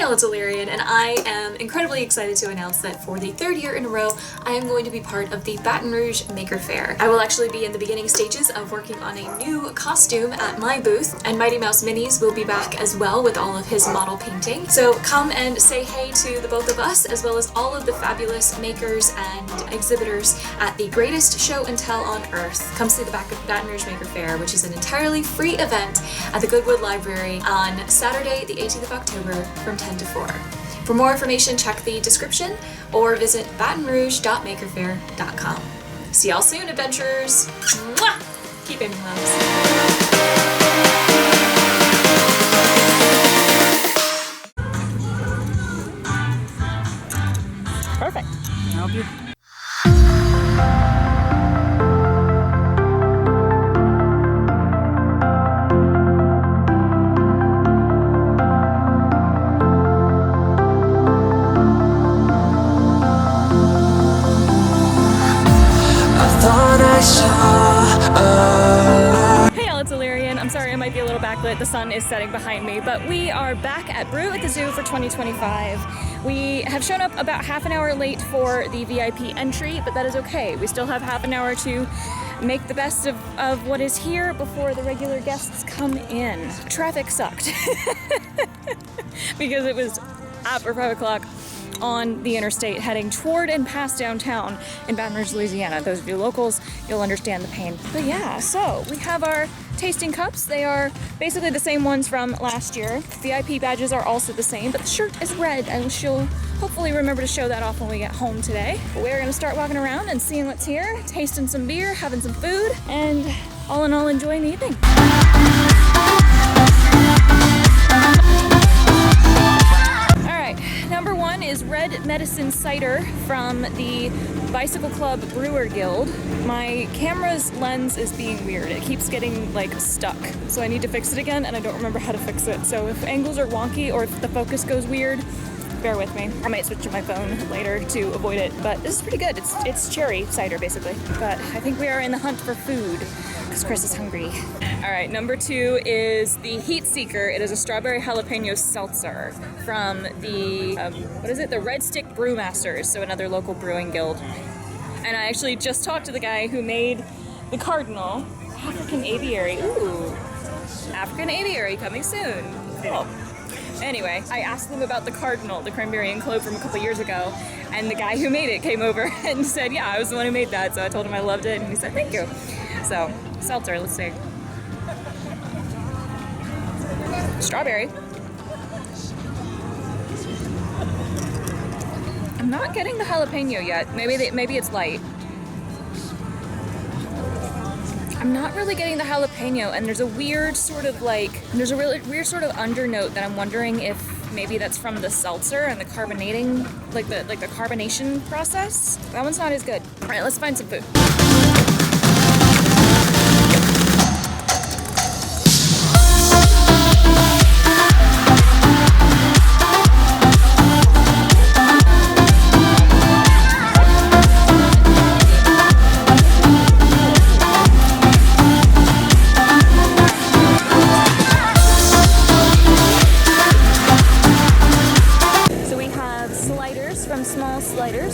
y'all, it's Alirien, and I am incredibly excited to announce that for the third year in a row, I am going to be part of the Baton Rouge Maker Faire. I will actually be in the beginning stages of working on a new costume at my booth, and Mighty Mouse Minis will be back as well with all of his model painting. So come and say hey to the both of us, as well as all of the fabulous makers and exhibitors at the greatest show and tell on earth. Come see the Baton Rouge Maker Faire, which is an entirely free event at the Goodwood Library on Saturday, the 18th of October from 10 to 4. For more information, check the description or visit batonrouge.makerfaire.com. See y'all soon, adventurers! Mwah! Keep aiming loves. Perfect. That'll be I'm sorry I might be a little backlit, the sun is setting behind me, but we are back at Brew at the Zoo for 2025. We have shown up about half an hour late for the VIP entry, but that is okay. We still have half an hour to make the best of what is here before the regular guests come in. Traffic sucked because it was after 5 o'clock on the interstate heading toward and past downtown in Baton Rouge, Louisiana. Those of you locals, you'll understand the pain. But yeah, so we have our tasting cups. They are basically the same ones from last year. VIP badges are also the same, but the shirt is red, and she'll hopefully remember to show that off when we get home today. But we're gonna start walking around and seeing what's here, tasting some beer, having some food, and all in all enjoying the evening. Number one is Red Medicine Cider from the Bicycle Club Brewer Guild. My camera's lens is being weird. It keeps getting like stuck. So I need to fix it again, and I don't remember how to fix it. So if angles are wonky or if the focus goes weird, bear with me. I might switch to my phone later to avoid it, but this is pretty good. It's cherry cider basically. But I think we are in the hunt for food because Chris is hungry. All right, number two is the Heat Seeker. It is a strawberry jalapeno seltzer from the, the Red Stick Brewmasters, so another local brewing guild. And I actually just talked to the guy who made the Cardinal. African Aviary, ooh. African Aviary coming soon. Cool. Anyway, I asked them about the Cardinal, the cranberry and clove from a couple years ago, and the guy who made it came over and said, yeah, I was the one who made that, so I told him I loved it, and he said, thank you. So, seltzer, let's see. Strawberry. I'm not getting the jalapeno yet. Maybe it's light. I'm not really getting the jalapeno, and there's a weird sort of really weird sort of undernote that I'm wondering if maybe that's from the seltzer and the carbonating, like the carbonation process. That one's not as good. All right, let's find some food.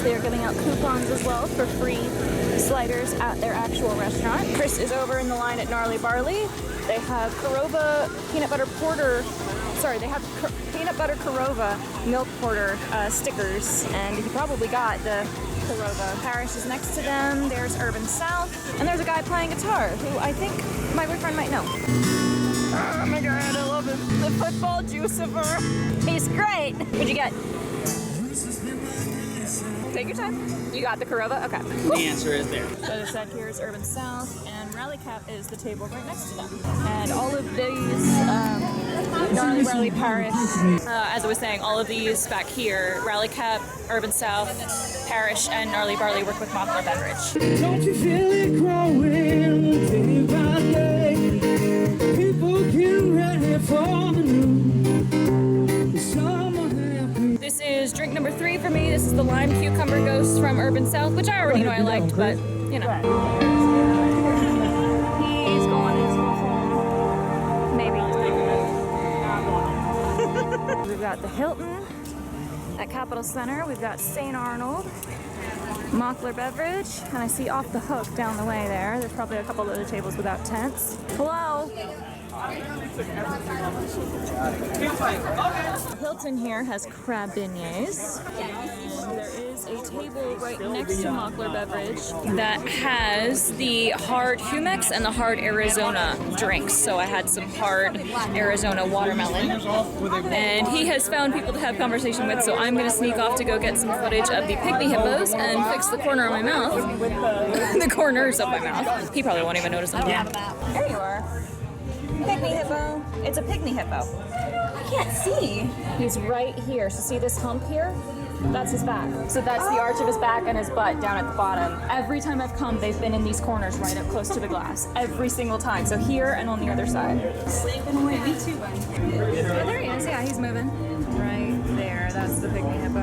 They are giving out coupons as well for free sliders at their actual restaurant. Chris is over in the line at Gnarly Barley. They have Korova peanut butter porter. Sorry, they have peanut butter Korova milk porter stickers, and you probably got the Korova. Parish is next to them. There's Urban South, and there's a guy playing guitar who I think my boyfriend might know. Oh my god, I love him. The football juicifer. He's great. What'd you get? Take your time. You got the Korova? Okay. The answer is there. So the set here is Urban South, and Rally Cap is the table right next to them. And all of these, Gnarly Barley Parish, as I was saying, all of these back here, Rally Cap, Urban South, Parish, and Gnarly Barley work with Mockler Beverage. Don't you feel it growing day by day? People get ready for the new. This is drink number 3 for me. This is the Lime Cucumber Ghost from Urban South, which I already know I liked, but, you know. He's going in his phone. Maybe. we've got the Hilton at Capitol Center. We've got St. Arnold, Mockler Beverage, and I see Off the Hook down the way there. There's probably a couple other tables without tents. Hello. Hilton here has crab beignets. And there is a table right next to Mockler Beverage that has the hard Humex and the hard Arizona drinks. So I had some hard Arizona watermelon. And he has found people to have conversation with, so I'm gonna sneak off to go get some footage of the pygmy hippos and fix the corner of my mouth. The corners of my mouth. He probably won't even notice them. Yeah. There you are. Pygmy hippo. It's a pygmy hippo. I can't see. He's right here. So see this hump here? That's his back. So that's the arch of his back and his butt down at the bottom. Every time I've come, they've been in these corners right up close to the glass. Every single time. So here and on the other side. Slaving away. Me too, buddy. Oh, there he is. Yeah, he's moving. Right there. That's the pygmy hippo.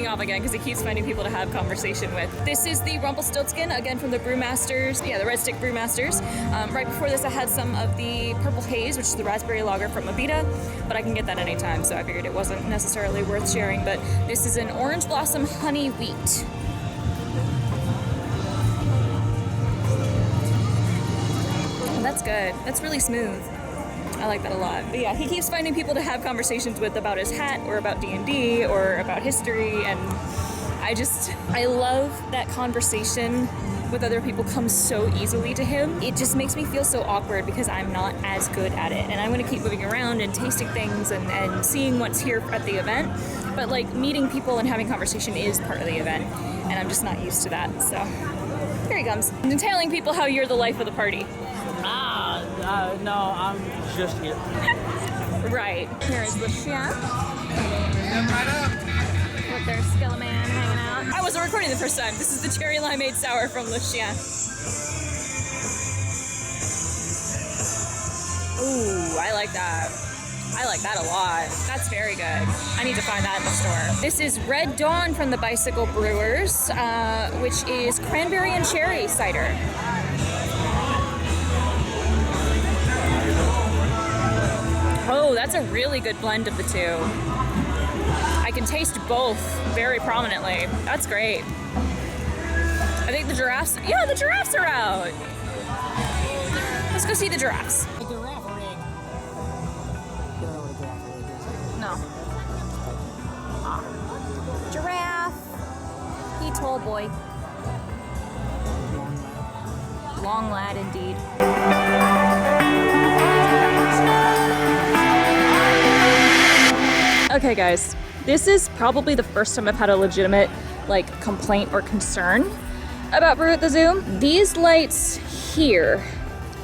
Off again because he keeps finding people to have conversation with. This is the Rumpelstiltskin, again from the Brewmasters, the Red Stick Brewmasters. Right before this I had some of the Purple Haze, which is the raspberry lager from Abita, but I can get that anytime, so I figured it wasn't necessarily worth sharing. But this is an Orange Blossom Honey Wheat. Oh, that's good. That's really smooth. I like that a lot. But yeah, he keeps finding people to have conversations with about his hat or about D&D or about history, and I love that conversation with other people comes so easily to him. It just makes me feel so awkward because I'm not as good at it, and I want to keep moving around and tasting things and seeing what's here at the event, but like meeting people and having conversation is part of the event, and I'm just not used to that. So here he comes. And telling people how you're the life of the party. No, I'm just here. Right. Here is the chef. With their skeleman hanging out. I wasn't recording the first time. This is the cherry limeade sour from Le Chien. Ooh, I like that. I like that a lot. That's very good. I need to find that in the store. This is Red Dawn from the Bicycle Brewers, which is cranberry and cherry cider. Oh, that's a really good blend of the two. I can taste both very prominently. That's great. I think the giraffes are out. Let's go see the giraffes. No. Giraffe. He tall boy. Long lad indeed. Okay guys, this is probably the first time I've had a legitimate complaint or concern about Brew at the Zoo. These lights here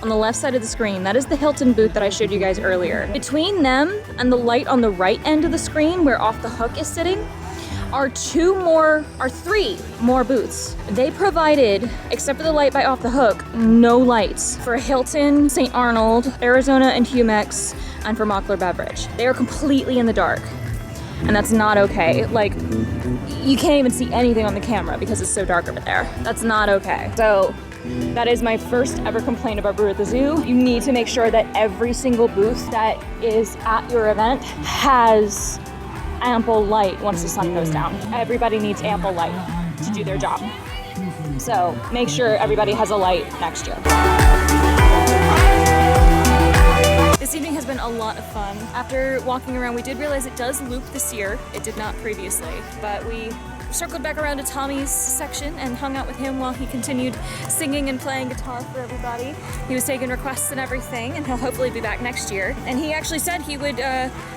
on the left side of the screen, that is the Hilton booth that I showed you guys earlier. Between them and the light on the right end of the screen where Off the Hook is sitting are three more booths. They provided, except for the light by Off the Hook, no lights for Hilton, St. Arnold, Arizona and Humex, and for Mockler Beverage. They are completely in the dark, and that's not okay. You can't even see anything on the camera because it's so dark over there. That's not okay. So that is my first ever complaint about Brew at the Zoo. You need to make sure that every single booth that is at your event has ample light once the sun goes down. Everybody needs ample light to do their job. So make sure everybody has a light next year. This evening has been a lot of fun. After walking around, we did realize it does loop this year. It did not previously, but we circled back around to Tommy's section and hung out with him while he continued singing and playing guitar for everybody. He was taking requests and everything, and he'll hopefully be back next year. And he actually said he would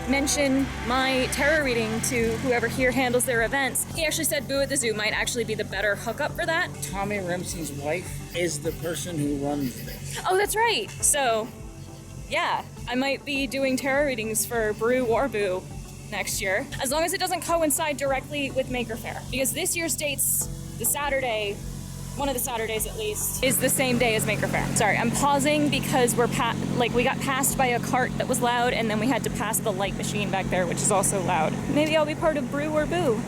mention my tarot reading to whoever here handles their events. He actually said Brew at the Zoo might actually be the better hookup for that. Tommy Remsey's wife is the person who runs this. Oh, that's right. So, yeah, I might be doing tarot readings for Brew or Boo next year, as long as it doesn't coincide directly with Maker Faire. Because this year's dates, the Saturday, one of the Saturdays at least, is the same day as Maker Faire. Sorry, I'm pausing because we got passed by a cart that was loud, and then we had to pass the light machine back there, which is also loud. Maybe I'll be part of Brew or Boo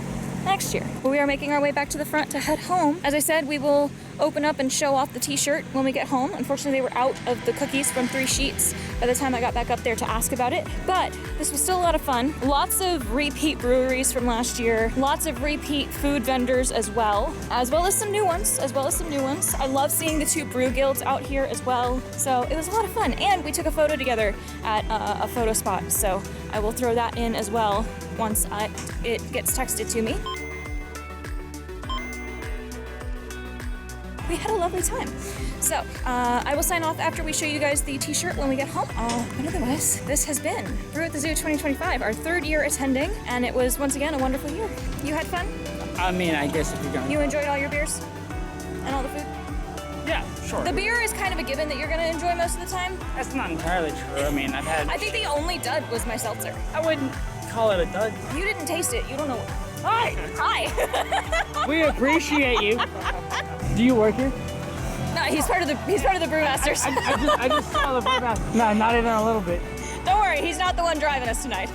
next year. But we are making our way back to the front to head home. As I said, we will open up and show off the t-shirt when we get home. Unfortunately, they were out of the cookies from 3 sheets by the time I got back up there to ask about it. But this was still a lot of fun. Lots of repeat breweries from last year. Lots of repeat food vendors as well as some new ones, I love seeing the 2 brew guilds out here as well. So it was a lot of fun. And we took a photo together at a photo spot. So I will throw that in as well once it gets texted to me. We had a lovely time. So I will sign off after we show you guys the t-shirt when we get home. But otherwise, this has been Brew at the Zoo 2025, our 3rd year attending, and it was once again a wonderful year. You had fun? I mean, I guess if you're going. You enjoyed all your beers? And all the food? Yeah, sure. The beer is kind of a given that you're gonna enjoy most of the time. That's not entirely true. I mean, I think the only dud was my seltzer. I wouldn't call it a dud. You didn't taste it. You don't know. Hi! Hi! We appreciate you. Do you work here? No, he's part of the Brewmasters. I just saw the Brewmaster. No, not even a little bit. Don't worry, he's not the one driving us tonight.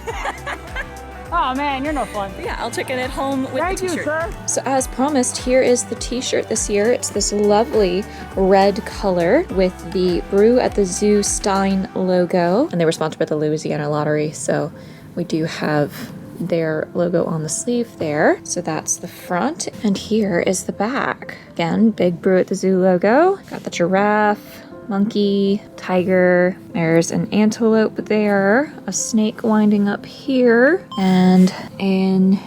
Oh man, you're no fun. But yeah, I'll check it home with Thank the t-shirt. you, sir. So as promised, here is the t-shirt this year. It's this lovely red color with the Brew at the Zoo Stein logo. And they were sponsored by the Louisiana Lottery, so we do have their logo on the sleeve there. So that's the front, and here is the back. Again, big Brew at the Zoo logo. Got the giraffe, monkey, tiger, there's an antelope there, a snake winding up here, and an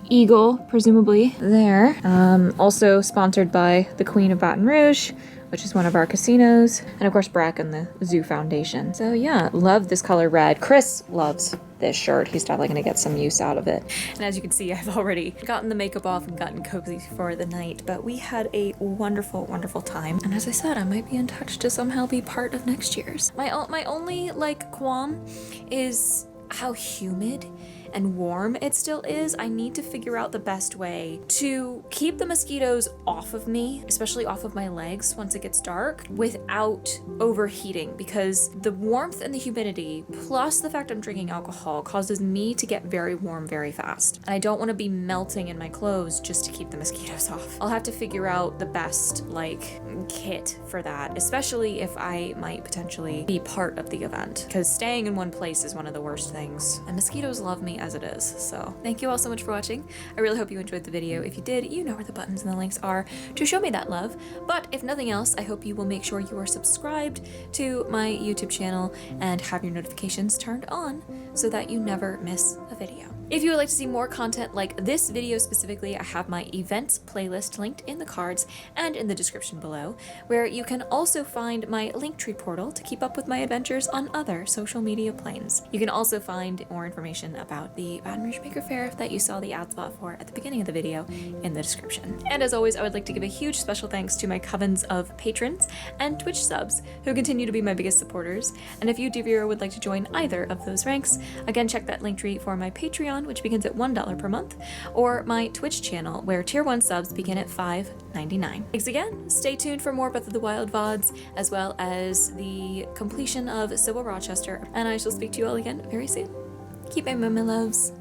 eagle, presumably, there. Also sponsored by the Queen of Baton Rouge, which is one of our casinos, and of course Brack and the Zoo Foundation. So yeah, love this color red. Chris loves this shirt. He's definitely gonna get some use out of it. And as you can see, I've already gotten the makeup off and gotten cozy for the night, but we had a wonderful, wonderful time. And as I said, I might be in touch to somehow be part of next year's. My only like qualm is how humid and warm it still is. I need to figure out the best way to keep the mosquitoes off of me, especially off of my legs once it gets dark, without overheating, because the warmth and the humidity plus the fact I'm drinking alcohol causes me to get very warm very fast. And I don't want to be melting in my clothes just to keep the mosquitoes off. I'll have to figure out the best like kit for that, especially if I might potentially be part of the event, because staying in one place is one of the worst things, and mosquitoes love me as it is. So thank you all so much for watching. I really hope you enjoyed the video. If you did, you know where the buttons and the links are to show me that love. But if nothing else, I hope you will make sure you are subscribed to my YouTube channel and have your notifications turned on so that you never miss a video. If you would like to see more content like this video specifically, I have my events playlist linked in the cards and in the description below, where you can also find my Linktree portal to keep up with my adventures on other social media planes. You can also find more information about the Baton Rouge Maker Faire that you saw the ad spot for at the beginning of the video in the description. And as always, I would like to give a huge special thanks to my covens of patrons and Twitch subs who continue to be my biggest supporters. And if you, dear viewer, would like to join either of those ranks, again, check that Linktree for my Patreon, which begins at $1 per month, or my Twitch channel, where Tier 1 subs begin at $5.99. Thanks again. Stay tuned for more Breath of the Wild VODs, as well as the completion of Civil Rochester, and I shall speak to you all again very soon. Keep my loves.